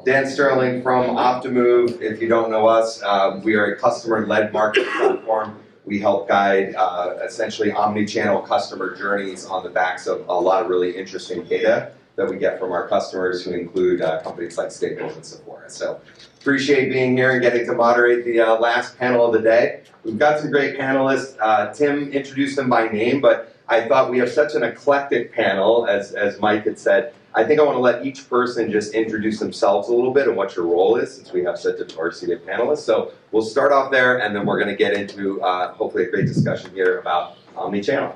Dan Sterling from Optimove. If you don't know us, we are a customer-led marketing platform. We help guide essentially omni-channel customer journeys on the backs of a lot of really interesting data that we get from our customers, who include companies like Staples and Sephora. So appreciate being here and getting to moderate the last panel of the day. We've got some great panelists. Tim introduced them by name, but I thought we have such an eclectic panel, as Mike had said. I think I want to let each person just introduce themselves a little bit and what your role is, since we have such a diversity of panelists. So we'll start off there, and then we're going to get into hopefully a great discussion here about omnichannel.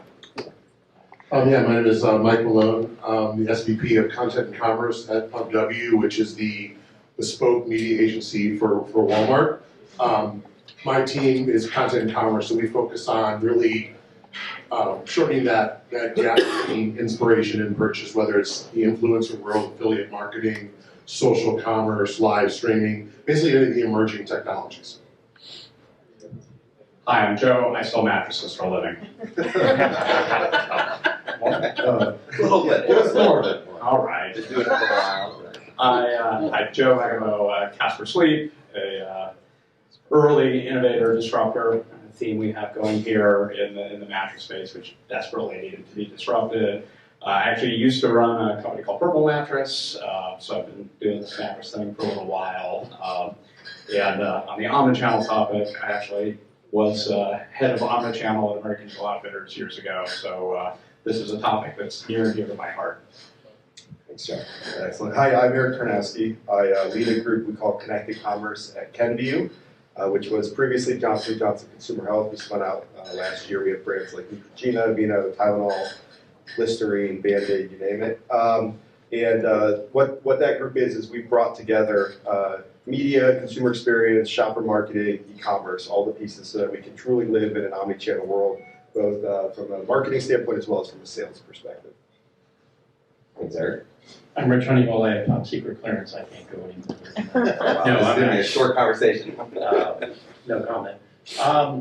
My name is Mike Malone. I'm the SVP of Content and Commerce at PubW, which is the bespoke media agency for Walmart. My team is Content and Commerce, so we focus on really shortening that gap between inspiration and purchase, whether it's the influencer world, affiliate marketing, social commerce, live streaming, basically any of the emerging technologies. Hi, I'm Joe. I sell mattresses for a living. A little bit. All right. Just doing it for a while. I'm Joe Megibow, Casper Sleep, a early innovator disruptor. Theme we have going here in the mattress space, which desperately needed to be disrupted. I actually used to run a company called Purple Mattress, so I've been doing this mattress thing for a little while. And on the omnichannel topic, I actually was head of omnichannel at American Eagle Outfitters years ago, so this is a topic that's near and dear to my heart. Thanks, Jeff. Excellent. Hi, I'm Eric Tarnowski. I lead a group we call Connected Commerce at Kenvue, which was previously Johnson & Johnson Consumer Health. We spun out last year. We have brands like Neutrogena, Aveeno, Tylenol, Listerine, Band-Aid, you name it. What that group is we brought together media, consumer experience, shopper marketing, e-commerce, all the pieces so that we can truly live in an omni-channel world, both from a marketing standpoint as well as from a sales perspective. Thanks, Eric. I'm Rich Honeywell. I have top secret clearance. I can't go anymore. No, I'm going to be a short conversation. No comment.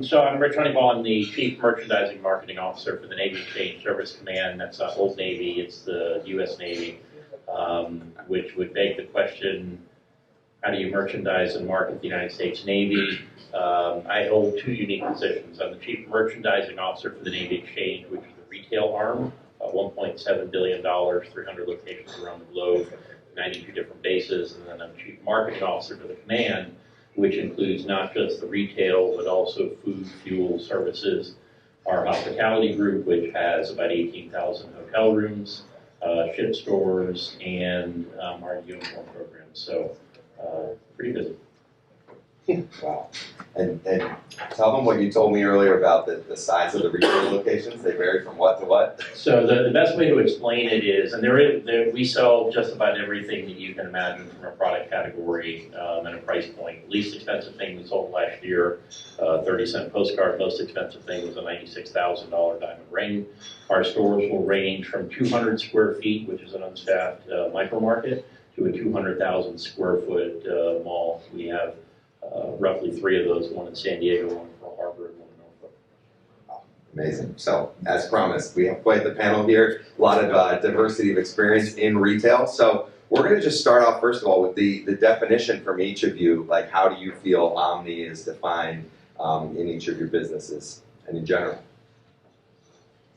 So I'm Rich Honeywell. I'm the Chief Merchandising Marketing Officer for the Navy Exchange Service Command. That's Old Navy. It's the U.S. Navy, which would beg the question, how do you merchandise and market the United States Navy? I hold two unique positions. I'm the Chief Merchandising Officer for the Navy Exchange, which is the retail arm. $1.7 billion, 300 locations around the globe, 92 different bases, and then I'm Chief Marketing Officer for the command, which includes not just the retail, but also food, fuel, services, our hospitality group, which has about 18,000 hotel rooms, ship stores, and our uniform program. So pretty busy. Wow. And tell them what you told me earlier about the size of the retail locations. They vary from what to what? So the best way to explain it is, and we sell just about everything that you can imagine from a product category and a price point. Least expensive thing we sold last year, 30-cent postcard. Most expensive thing was a $96,000 diamond ring. Our stores will range from 200 square feet, which is an unstaffed micro market, to a 200,000 square foot mall. We have roughly 3 of those, one in San Diego, one in Pearl Harbor, and one in Norfolk. Amazing. So, as promised, we have quite the panel here. A lot of diversity of experience in retail. So, we're going to just start off, first of all, with the definition from each of you. Like, how do you feel Omni is defined in each of your businesses and in general?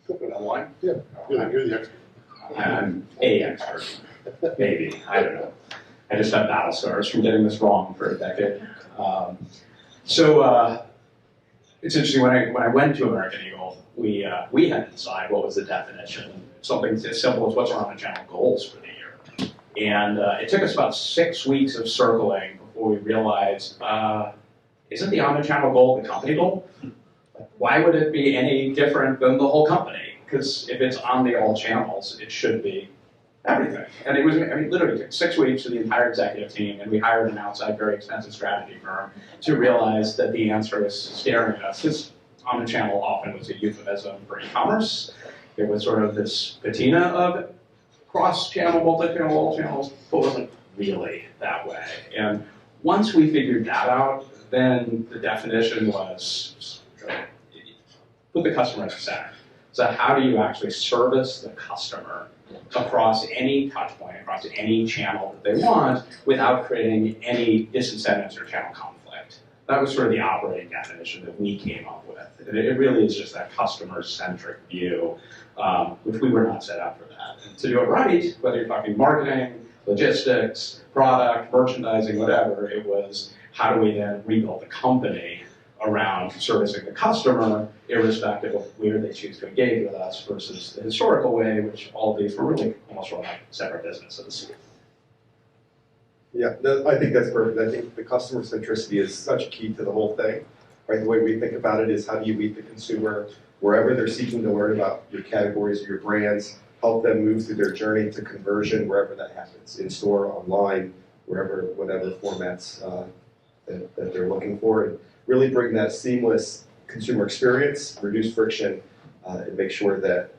Online? Yeah, you're the expert. I'm a expert, maybe. I don't know. I just have battle scars from getting this wrong for a decade. It's interesting, when I went to American Eagle, we had to decide what was the definition. Something as simple as what's our omnichannel goals for the year. And it took us about 6 weeks of circling before we realized, isn't the omnichannel goal the company goal? Why would it be any different than the whole company? Because if it's on the all channels, it should be everything. And it was, literally took 6 weeks for the entire executive team, and we hired an outside, very expensive strategy firm to realize that the answer was staring at us. Because omnichannel often was a euphemism for e-commerce. It was sort of this patina of cross-channel, multi-channel, all channels, but it wasn't really that way. And once we figured that out, then the definition was put the customer at the center. So how do you actually service the customer across any touch point, across any channel that they want, without creating any disincentives or channel conflict. That was sort of the operating definition that we came up with. And it really is just that customer-centric view, which we were not set up for that. And to do it right, whether you're talking marketing, logistics, product, merchandising, whatever, it was how do we then rebuild the company around servicing the customer, irrespective of where they choose to engage with us, versus the historical way, which all of these were really almost run like separate businesses. Yeah, no, I think that's perfect. I think the customer centricity is such a key to the whole thing, right? The way we think about it is how do you meet the consumer wherever they're seeking to learn about your categories or your brands, help them move through their journey to conversion wherever that happens, in store, online, wherever, whatever formats that they're looking for, and really bring that seamless consumer experience, reduce friction, and make sure that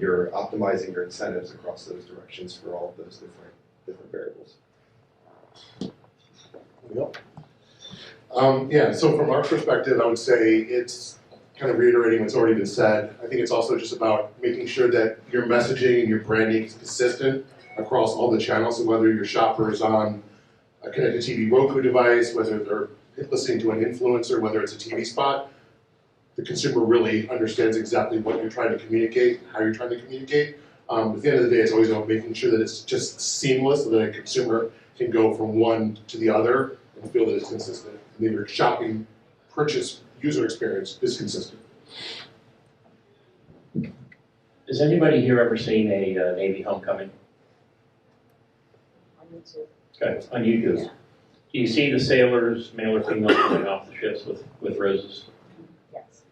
you're optimizing your incentives across those directions for all of those different variables. Yeah, so from our perspective, I would say it's kind of reiterating what's already been said. I think it's also just about making sure that your messaging and your branding is consistent across all the channels. So whether your shopper is on a connected TV Roku device, whether they're listening to an influencer, whether it's a TV spot, the consumer really understands exactly what you're trying to communicate, how you're trying to communicate. At the end of the day, it's always about making sure that it's just seamless so that a consumer can go from one to the other and feel that it's consistent. And that your shopping, purchase, user experience is consistent. Has anybody here ever seen a Navy homecoming? On YouTube. Okay, on YouTube. Yeah. Do you see the sailors, male or female, coming off the ships with roses? Yes.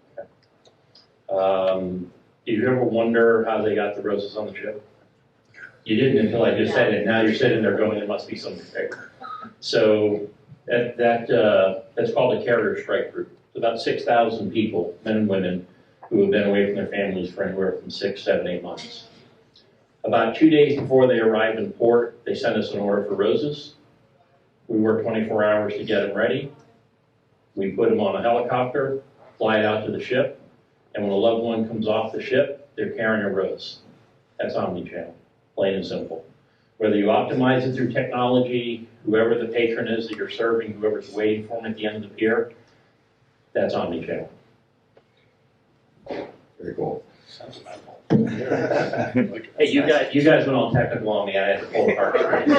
Did you ever wonder how they got the roses on the ship? You didn't until I just said it. Now you're sitting there going, there must be something there. So that's called a carrier strike group. It's about 6,000 people, men and women, who have been away from their families for anywhere from 6, 7, 8 months. About 2 days before they arrived in port, they sent us an order for roses. We worked 24 hours to get them ready. We put them on a helicopter, fly it out to the ship, and when a loved one comes off the ship, they're carrying a rose. That's omnichannel, plain and simple. Whether you optimize it through technology, whoever the patron is that you're serving, whoever's waiting for them at the end of the pier, that's omnichannel. Very cool. Sounds about it. Hey, you guys went all technical on me. I had to pull the heart string. So,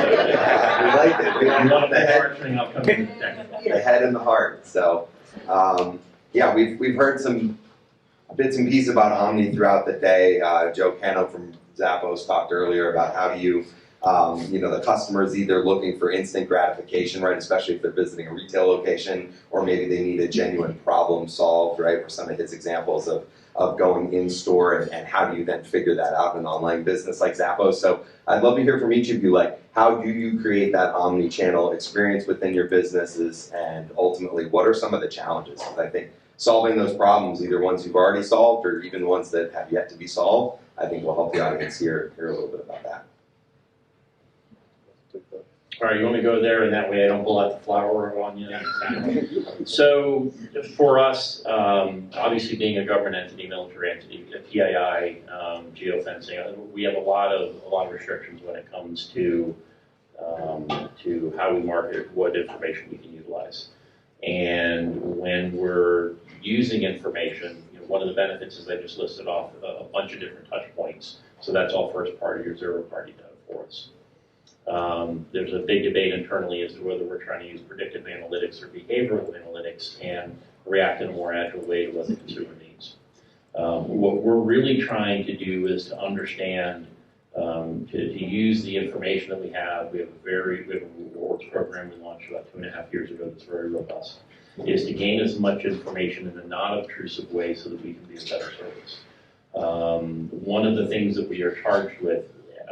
We liked it. We you want want the the head, heart string, I'll come in the technical. the head and the heart. So, yeah, we've heard some bits and pieces about Omni throughout the day. Joe Cano from Zappos talked earlier about how do you, the customer's either looking for instant gratification, right, especially if they're visiting a retail location, or maybe they need a genuine problem solved, right, for some of his examples of going in store and how do you then figure that out in an online business like Zappos. So I'd love to hear from each of you, like, how do you create that omni-channel experience within your businesses, and ultimately, what are some of the challenges? Because I think solving those problems, either ones you've already solved or even ones that have yet to be solved, I think will help the audience hear a little bit about that. All right, you want me to go there, and that way I don't pull out the flower on you? So for us, obviously being a government entity, military entity, a PII, geofencing, we have a lot of restrictions when it comes to how we market, what information we can utilize. And when we're using information, one of the benefits is I just listed off a bunch of different touch points. So that's all first party or zero party data for us. There's a big debate internally as to whether we're trying to use predictive analytics or behavioral analytics and react in a more agile way to what the consumer needs. What we're really trying to do is to understand, to use the information that we have. We have a rewards program we launched about 2.5 years ago that's very robust, is to gain as much information in a non-obtrusive way so that we can be a better service. One of the things that we are charged with,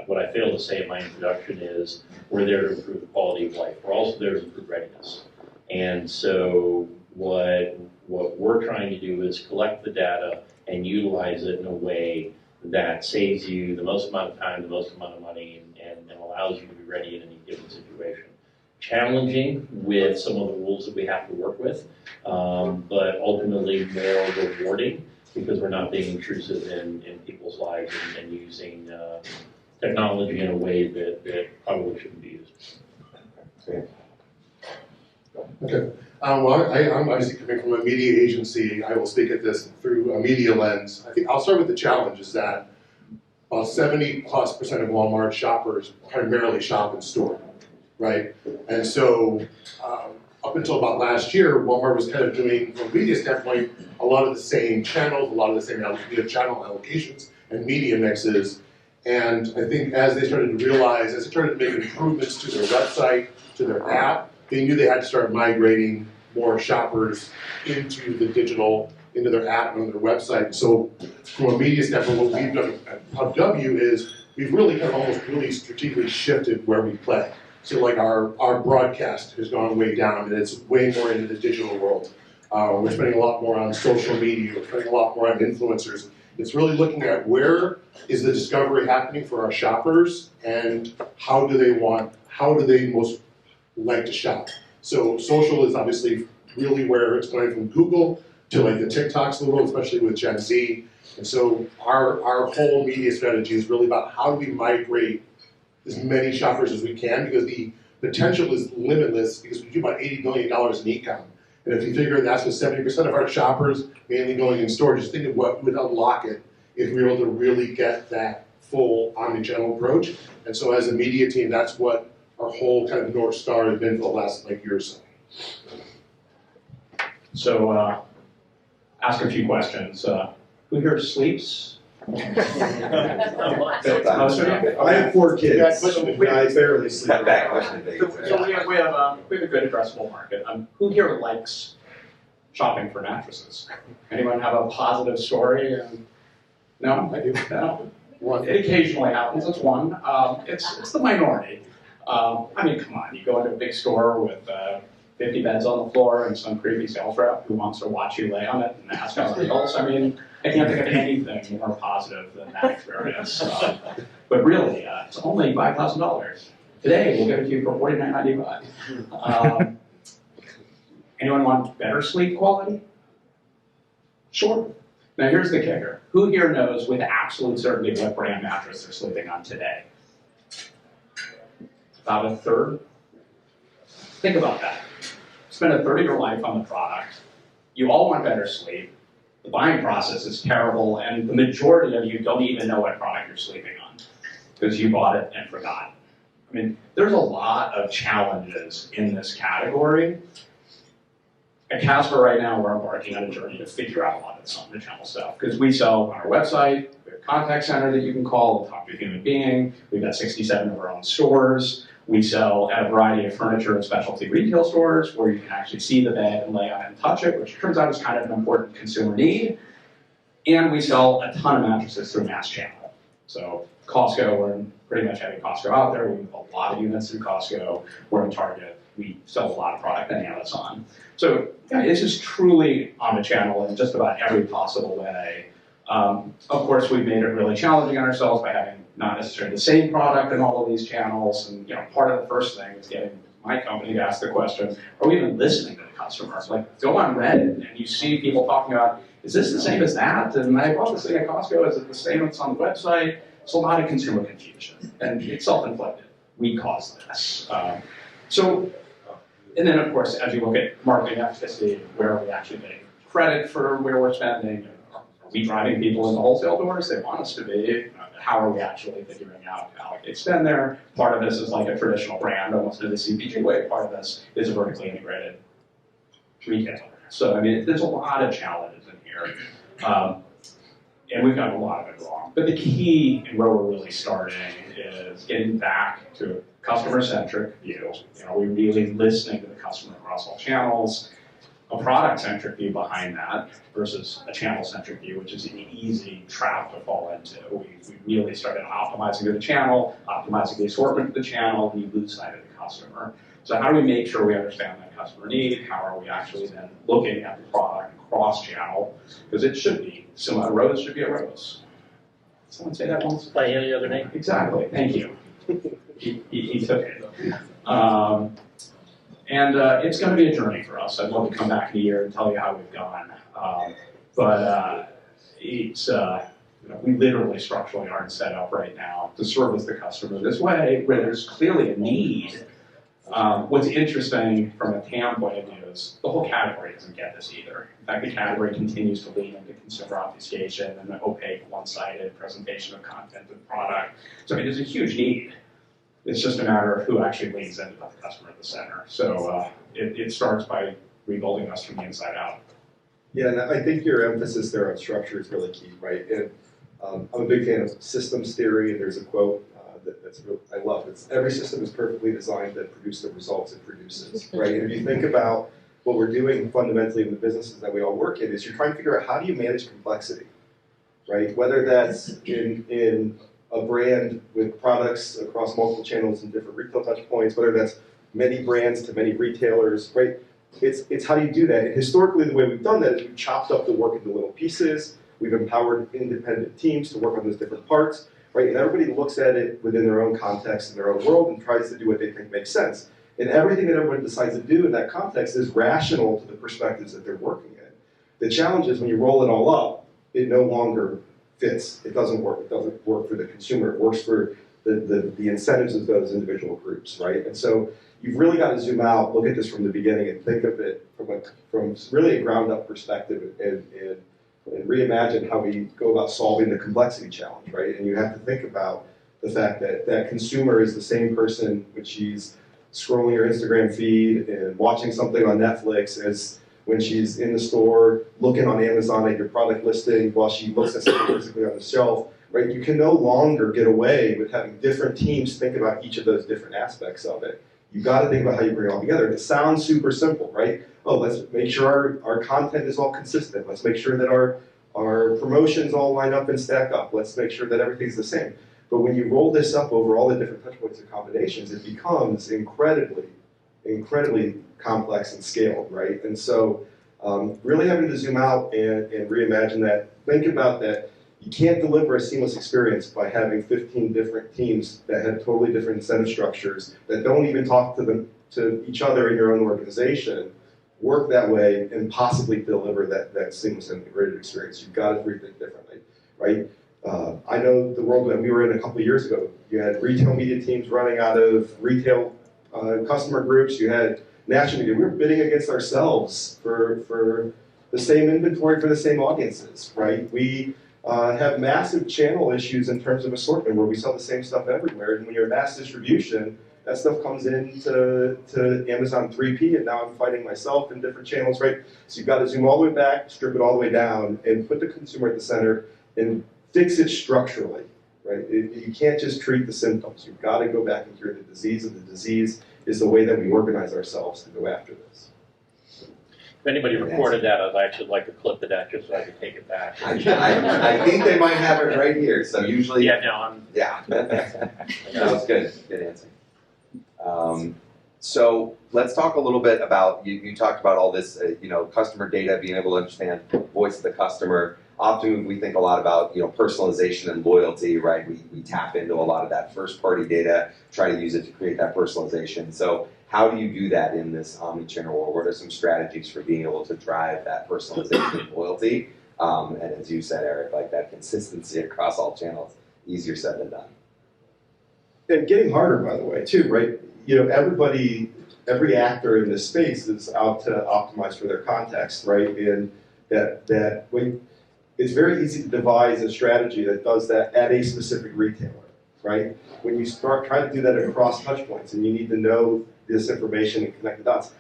what I failed to say in my introduction, is we're there to improve the quality of life. We're also there to improve readiness. And so what we're trying to do is collect the data and utilize it in a way that saves you the most amount of time, the most amount of money, and allows you to be ready in any given situation. Challenging with some of the rules that we have to work with, but ultimately more rewarding because we're not being intrusive in people's lives and using technology in a way that probably shouldn't be used. Okay. Well, I'm obviously coming from a media agency. I will speak at this through a media lens. I think I'll start with the challenge is that about 70+% of Walmart shoppers primarily shop in store, right? And so up until about last year, Walmart was kind of doing, from a media standpoint, a lot of the same channels, a lot of the same channel allocations and media mixes. And I think as they started to realize, as they started to make improvements to their website, to their app, they knew they had to start migrating more shoppers into the digital, into their app and on their website. So from a media standpoint, what we've done at PubW is we've really kind of almost really strategically shifted where we play. So like our broadcast has gone way down and it's way more into the digital world. We're spending a lot more on social media, we're spending a lot more on influencers. It's really looking at where is the discovery happening for our shoppers and how do they most like to shop. So social is obviously really where it's going from Google to like the TikToks of the world, especially with Gen Z. And so our whole media strategy is really about how do we migrate as many shoppers as we can, because the potential is limitless because we do about $80 billion in e-com. And if you figure that's with 70% of our shoppers mainly going in store, just think of what would unlock it if we were able to really get that full omni-channel approach. And so as a media team, that's what our whole kind of North Star has been for the last year or so. So, ask a few questions. Who here sleeps? Most of you? I have 4 kids, Yeah, so I barely sleep. That back question. So we have a good addressable market. Who here likes shopping for mattresses? Anyone have a positive story? No, I do. No. It occasionally happens. It's one. It's the minority. I mean, come on. You go into a big store with 50 beds on the floor and some creepy sales rep who wants to watch you lay on it and ask how it feels. I mean, I can't think of anything more positive than that experience. But really, it's only $5,000. Today, we'll give it to you for $49.95. Anyone want better sleep quality? Sure. Now here's the kicker. Who here knows with absolute certainty what brand mattress they're sleeping on today? About a third. Think about that. Spend a third of your life on the product. You all want better sleep. The buying process is terrible, and the majority of you don't even know what product you're sleeping on because you bought it and forgot. I mean, there's a lot of challenges in this category. At Casper right now, we're embarking on a journey to figure out a lot of this omnichannel stuff because we sell on our website, we have a contact center that you can call, talk to a human being. We've got 67 of our own stores. We sell at a variety of furniture and specialty retail stores where you can actually see the bed and lay on it and touch it, which turns out is kind of an important consumer need. And we sell a ton of mattresses through mass channel. So Costco, we're in pretty much every Costco out there. We have a lot of units through Costco. We're in Target. We sell a lot of product on Amazon. So yeah, this is truly omnichannel in just about every possible way. Of course, we've made it really challenging on ourselves by having not necessarily the same product in all of these channels. And part of the first thing is getting my company to ask the question, are we even listening to the customers? Like, go on Reddit and you see people talking about, is this the same as that? And I bought this thing at Costco, is it the same as on the website? It's a lot of consumer confusion, and it's self-inflicted. We caused this. And then of course, as you look at marketing efficacy, where are we actually getting credit for where we're spending? Are we driving people into wholesale doors? They want us to be. How are we actually figuring out how to spend there? Part of this is like a traditional brand, almost in the CPG way. Part of this is a vertically integrated retailer. So I mean, there's a lot of challenges in here. And we've gotten a lot of it wrong. But the key and where we're really starting is getting back to a customer-centric view. We're really listening to the customer across all channels, a product-centric view behind that versus a channel-centric view, which is an easy trap to fall into. We really started optimizing to the channel, optimizing the assortment of the channel, and you lose sight of the customer. So how do we make sure we understand that customer need? How are we actually then looking at the product cross-channel? Because it should be, a rose should be a rose. Someone say that once? By any other name? Exactly, thank you. He took it. And it's going to be a journey for us. I'd love to come back in a year and tell you how we've gone. But it's we literally structurally aren't set up right now to service the customer this way, where there's clearly a need. What's interesting from a TAM point of view is the whole category doesn't get this either. In fact, the category continues to lean into consumer obfuscation and the opaque, one-sided presentation of content and product. So I mean, there's a huge need. It's just a matter of who actually leans into the customer at the center. So it starts by rebuilding us from the inside out. Yeah, and I think your emphasis there on structure is really key, right? And I'm a big fan of systems theory, and there's a quote that's real, I love. It's every system is perfectly designed to produce the results it produces, right? And if you think about what we're doing fundamentally in the businesses that we all work in, is you're trying to figure out how do you manage complexity, right? Whether that's in a brand with products across multiple channels and different retail touch points, whether that's many brands to many retailers, right? It's how do you do that? And historically, the way we've done that is we've chopped up the work into little pieces. We've empowered independent teams to work on those different parts, right? And everybody looks at it within their own context and their own world and tries to do what they think makes sense. And everything that everyone decides to do in that context is rational to the perspectives that they're working in. The challenge is when you roll it all up, it no longer fits. It doesn't work. It doesn't work for the consumer. It works for the incentives of those individual groups, right? And so you've really got to zoom out, look at this from the beginning, and think of it from really a ground-up perspective and reimagine how we go about solving the complexity challenge, right? And you have to think about the fact that that consumer is the same person when she's scrolling her Instagram feed and watching something on Netflix as when she's in the store looking on Amazon at your product listing while she looks at something physically on the shelf, right? You can no longer get away with having different teams think about each of those different aspects of it. You've got to think about how you bring it all together. It sounds super simple, right? Oh, let's make sure our content is all consistent. Let's make sure that our promotions all line up and stack up. Let's make sure that everything's the same. But when you roll this up over all the different touch points and combinations, it becomes incredibly complex and scaled, right? And so really having to zoom out and reimagine that, think about that. You can't deliver a seamless experience by having 15 different teams that have totally different incentive structures that don't even talk to each other in your own organization, work that way, and possibly deliver that seamless and integrated experience. You've got to rethink differently, right? I know the world that we were in a couple of years ago, you had retail media teams running out of retail customer groups, you had national media. We were bidding against ourselves for the same inventory for the same audiences, right? We have massive channel issues in terms of assortment where we sell the same stuff everywhere. And when you're mass distribution, that stuff comes into Amazon 3P, and now I'm fighting myself in different channels, right? So you've got to zoom all the way back, strip it all the way down, and put the consumer at the center and fix it structurally, right? You can't just treat the symptoms. You've got to go back and cure the disease, and the disease is the way that we organize ourselves to go after this. If anybody recorded that, I'd actually like to clip of that just so I can take it back. I think they might have it right here, so usually. Yeah, no, Yeah. That was good. Good answer. So let's talk a little bit about, you talked about all this, customer data, being able to understand voice of the customer. Optimove, we think a lot about, personalization and loyalty, right? We tap into a lot of that first-party data, try to use it to create that personalization. So how do you do that in this omni-channel world? What are some strategies for being able to drive that personalization and loyalty? And as you said, Eric, like that consistency across all channels, easier said than done. And getting harder, by the way, too, right? Every actor in this space is out to optimize for their context, right? And it's very easy to devise a strategy that does that at a specific retailer, right? When you try to do that across touch points, and you need to know this information and connect the dots.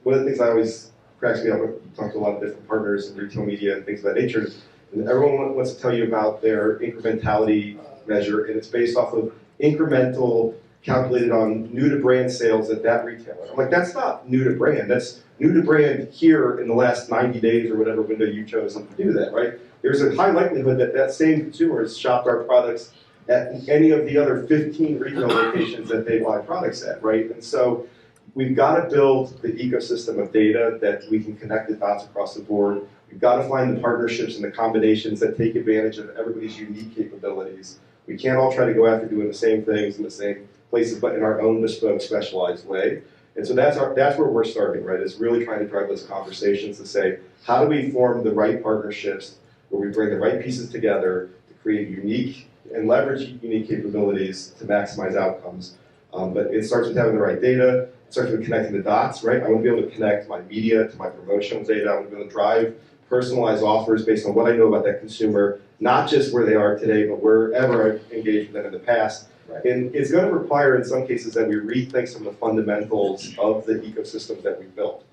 One of the things I always cracks me up with, you talk to a lot of different partners in retail media and things of that nature, and everyone wants to tell you about their incrementality measure, and it's based off of incremental calculated on new to brand sales at that retailer. I'm like, that's not new to brand. That's new to brand here in the last 90 days or whatever window you chose to do that, right? There's a high likelihood that that same consumer has shopped our products at any of the other 15 retail locations that they buy products at, right? And so we've got to build the ecosystem of data that we can connect the dots across the board. We've got to find the partnerships and the combinations that take advantage of everybody's unique capabilities. We can't all try to go after doing the same things in the same places, but in our own bespoke, specialized way. And so that's where we're starting, right? Is really trying to drive those conversations to say, how do we form the right partnerships where we bring the right pieces together to create unique and leverage unique capabilities to maximize outcomes. But it starts with having the right data. It starts with connecting the dots, right? I want to be able to connect my media to my promotional data. I want to be able to drive personalized offers based on what I know about that consumer, not just where they are today, but wherever I've engaged with them in the past. Right. And it's going to require, in some cases, that we rethink some of the fundamentals of the ecosystems that we built,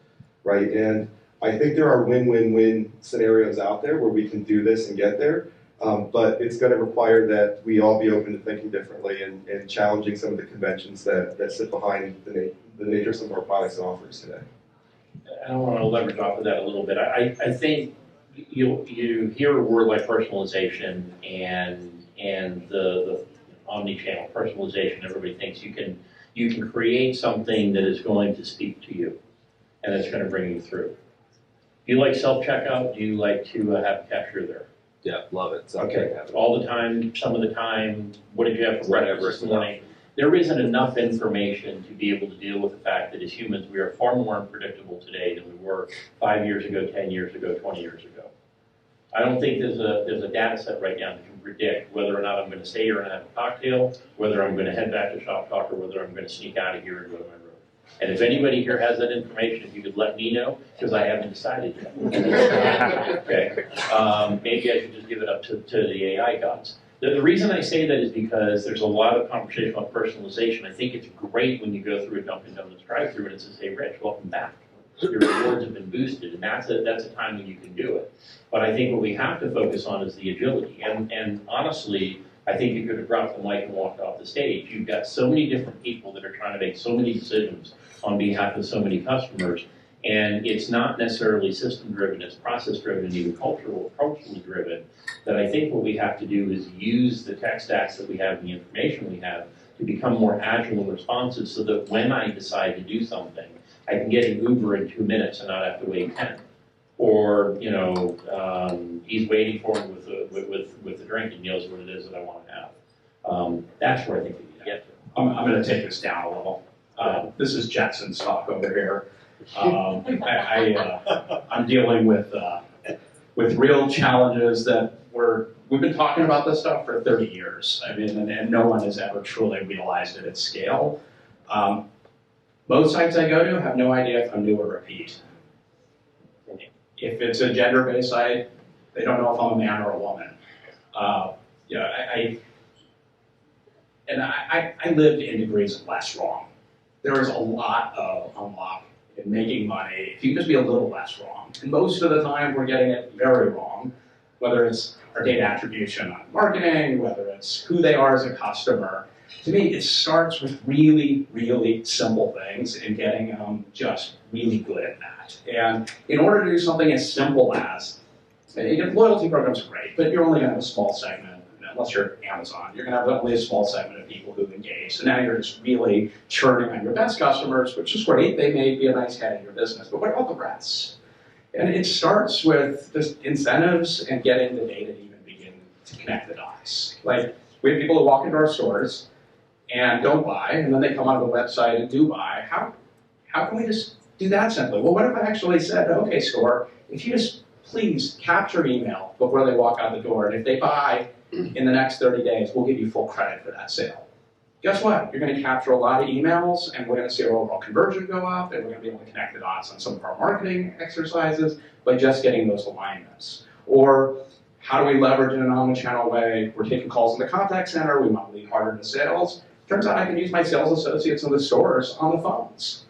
right? And I think there are win-win-win scenarios out there where we can do this and get there, but it's going to require that we all be open to thinking differently and challenging some of the conventions that sit behind the nature of some of our products and offers today. I want to leverage off of that a little bit. I think you hear a word like personalization and the omni-channel personalization. Everybody thinks you can create something that is going to speak to you, and it's going to bring you through. Do you like self-checkout? Do you like to have a cashier there? Yeah, love it. So Okay, all the time, some of the time, what did you have for breakfast this morning? There isn't enough information to be able to deal with the fact that as humans, we are far more unpredictable today than we were 5 years ago, 10 years ago, 20 years ago. I don't think there's a data set right now that can predict whether or not I'm going to stay here and have a cocktail, whether I'm going to head back to Shop Talk, or whether I'm going to sneak out of here and go to my room. And if anybody here has that information, if you could let me know, because I haven't decided yet. Okay, maybe I should just give it up to the AI gods. The reason I say that is because there's a lot of conversation about personalization. I think it's great when you go through a Dunkin' Donuts drive-through and it says, "Hey, Rich, welcome back. Your rewards have been boosted," and that's a time when you can do it. But I think what we have to focus on is the agility. And honestly, I think you could have dropped the mic and walked off the stage. You've got so many different people that are trying to make so many decisions on behalf of so many customers, and it's not necessarily system-driven, it's process-driven, and even culturally driven, that I think what we have to do is use the tech stacks that we have and the information we have to become more agile and responsive so that when I decide to do something, I can get an Uber in 2 minutes and not have to wait 10. Or, he's waiting for him with the drink and knows what it is that I want to have. That's where I think we need to get to. I'm going to take this down a little. This is Jetson's talk over here. I'm dealing with real challenges that we've been talking about this stuff for 30 years. I mean, and no one has ever truly realized it at scale. Most sites I go to have no idea if I'm new or repeat. If it's a gender-based site, they don't know if I'm a man or a woman. I lived in degrees of less wrong. There is a lot of unlock in making money if you can just be a little less wrong. And most of the time we're getting it very wrong, whether it's our data attribution on marketing, whether it's who they are as a customer. To me, it starts with really, really simple things and getting just really good at that. And in order to do something as simple as, loyalty programs are great, but you're only going to have a small segment, unless you're Amazon, you're going to have only a small segment of people who engage. So now you're just really churning on your best customers, which is great. They may be a nice head in your business, but what about the rest? And it starts with just incentives and getting the data to even begin to connect the dots. Like, we have people who walk into our stores and don't buy, and then they come onto the website and do buy. How can we just do that simply? Well, what if I actually said, okay, store, if you just please capture email before they walk out the door, and if they buy in the next 30 days, we'll give you full credit for that sale. Guess what? You're going to capture a lot of emails, and we're going to see our overall conversion go up, and we're going to be able to connect the dots on some of our marketing exercises by just getting those alignments. Or how do we leverage in an omnichannel way? We're taking calls in the contact center, we want to lead harder to sales. Turns out I can use my sales associates in the stores on the phones.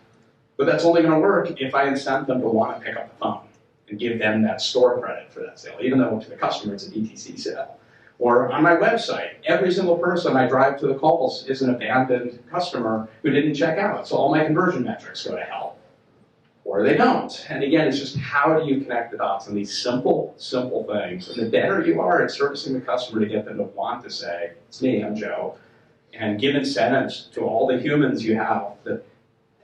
But that's only going to work if I incent them to want to pick up the phone and give them that store credit for that sale, even though to the customer it's a DTC sale. Or on my website, every single person I drive to the calls is an abandoned customer who didn't check out, so all my conversion metrics go to hell. Or they don't. And again, it's just how do you connect the dots on these simple, simple things. And the better you are at servicing the customer to get them to want to say, it's me, I'm Joe, and give incentives to all the humans you have that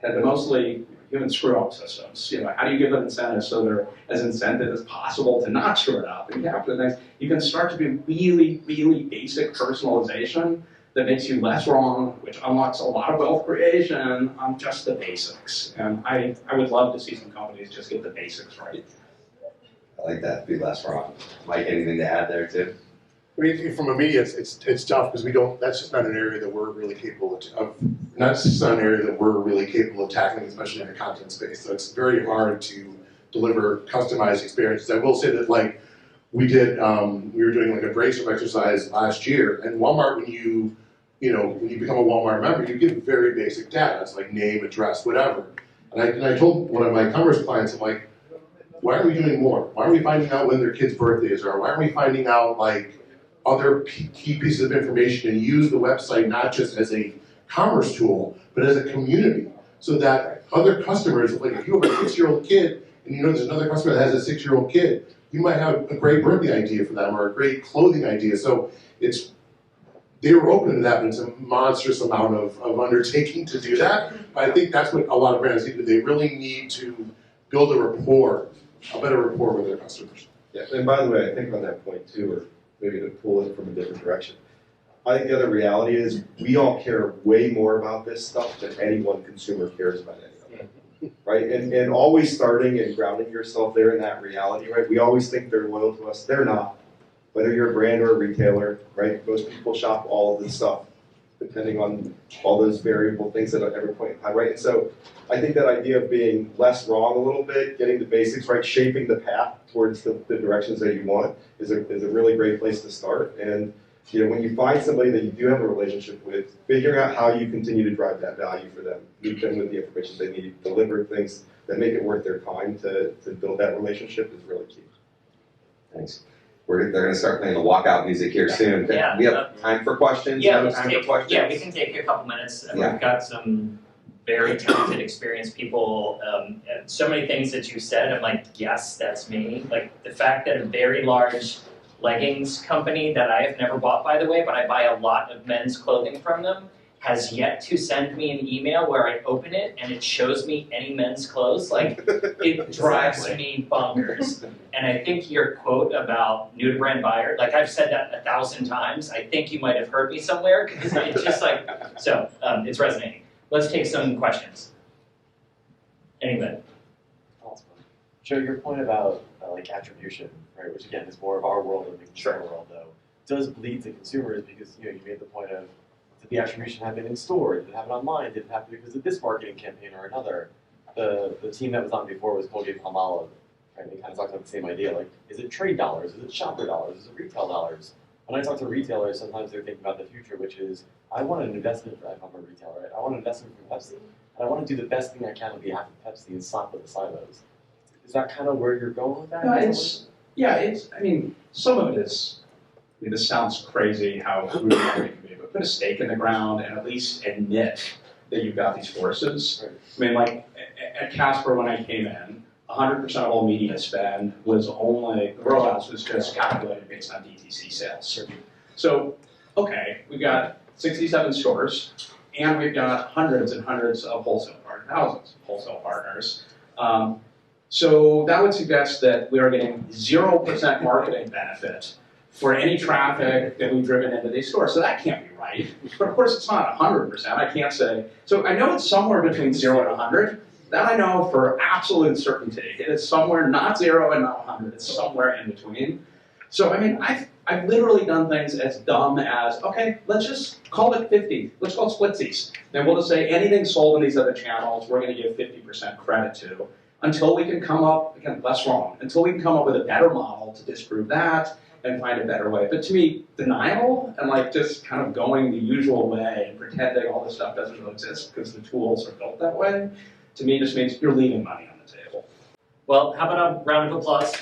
have been mostly human screw-up systems. How do you give them incentives so they're as incented as possible to not screw it up and capture things? You can start to do really, really basic personalization that makes you less wrong, which unlocks a lot of wealth creation on just the basics. And I would love to see some companies just get the basics right. I like that, be less wrong. Mike, anything to add there too? I mean, from a media, it's tough because we don't. That's just not an area that we're really capable of. That's just not an area that we're really capable of tackling, especially in the content space. So it's very hard to deliver customized experiences. I will say that, like, we were doing like a brainstorm exercise last year, and Walmart, when you become a Walmart member, you get very basic data. It's like name, address, whatever. And I told one of my commerce clients, I'm like, why aren't we doing more? Why aren't we finding out when their kids' birthdays are? Why aren't we finding out like other key pieces of information and use the website not just as a commerce tool, but as a community, so that other customers, like if you have a 6-year-old kid and you know there's another customer that has a 6-year-old kid, you might have a great birthday idea for them or a great clothing idea. So they were open to that, but it's a monstrous amount of undertaking to do that. But I think that's what a lot of brands need to do. They really need to build a better rapport with their customers. Yeah, and by the way, I think on that point too, or maybe to pull it from a different direction, I think the other reality is we all care way more about this stuff than any one consumer cares about any of it, right? And always starting and grounding yourself there in that reality, right? We always think they're loyal to us. They're not. Whether you're a brand or a retailer, right? Most people shop all of this stuff, depending on all those variable things at every point in time, right? And so I think that idea of being less wrong a little bit, getting the basics right, shaping the path towards the directions that you want is a really great place to start. And when you find somebody that you do have a relationship with, figuring out how you continue to drive that value for them, meet them with the information they need, deliver things that make it worth their time to build that relationship is really key. Thanks. They're going to start playing the walkout music here soon. Yeah. We have time for questions? Yeah, No time for questions? yeah, we can take a couple minutes. Yeah. We've got some very talented, experienced people. And so many things that you said, I'm like, yes, that's me. Like the fact that a very large leggings company that I have never bought, by the way, but I buy a lot of men's clothing from them, has yet to send me an email where I open it and it shows me any men's clothes. Like, it drives me bonkers. And I think your quote about new to brand buyer, like I've said that 1,000 times. I think you might have heard me somewhere because it's just like, so it's resonating. Let's take some questions. Anybody? Joe, your point about like attribution, right, which again is more of our world than the consumer world, though, does bleed to consumers because you made the point of, did the attribution happen in store? Did it happen online? Did it happen because of this marketing campaign or another? The team that was on before was Colgate-Palmolive, right? They kind of talked about the same idea, like, is it trade dollars? Is it shopper dollars? Is it retail dollars? When I talk to retailers, sometimes they're thinking about the future, which is, I want an investment if I'm a retailer, right? I want an investment from Pepsi, and I want to do the best thing I can on behalf of Pepsi and stop with the silos. Is that kind of where you're going with that? No, I mean, some of it is, I mean, this sounds crazy how rude marketing can be, but put a stake in the ground and at least admit that you've got these forces. Right. I mean, like, at Casper when I came in, 100% of all media spend was only, the rollouts was just calculated based on DTC sales. So, okay, we've got 67 stores, and we've got hundreds and hundreds of wholesale partners, thousands of wholesale partners. So that would suggest that we are getting 0% marketing benefit for any traffic that we've driven into these stores. So that can't be right. But of course, it's not 100%. I can't say. So I know it's somewhere between 0 and 100. That I know for absolute certainty. It is somewhere not 0 and not 100. It's somewhere in between. So I mean, I've literally done things as dumb as, okay, let's just call it 50. Let's call it splitsies. And we'll just say anything sold in these other channels, we're going to give 50% credit to. Until we can come up, again, less wrong, until we can come up with a better model to disprove that and find a better way. But to me, denial and like just kind of going the usual way and pretending all this stuff doesn't really exist because the tools are built that way, to me just means you're leaving money on the table. Well, how about a round of applause?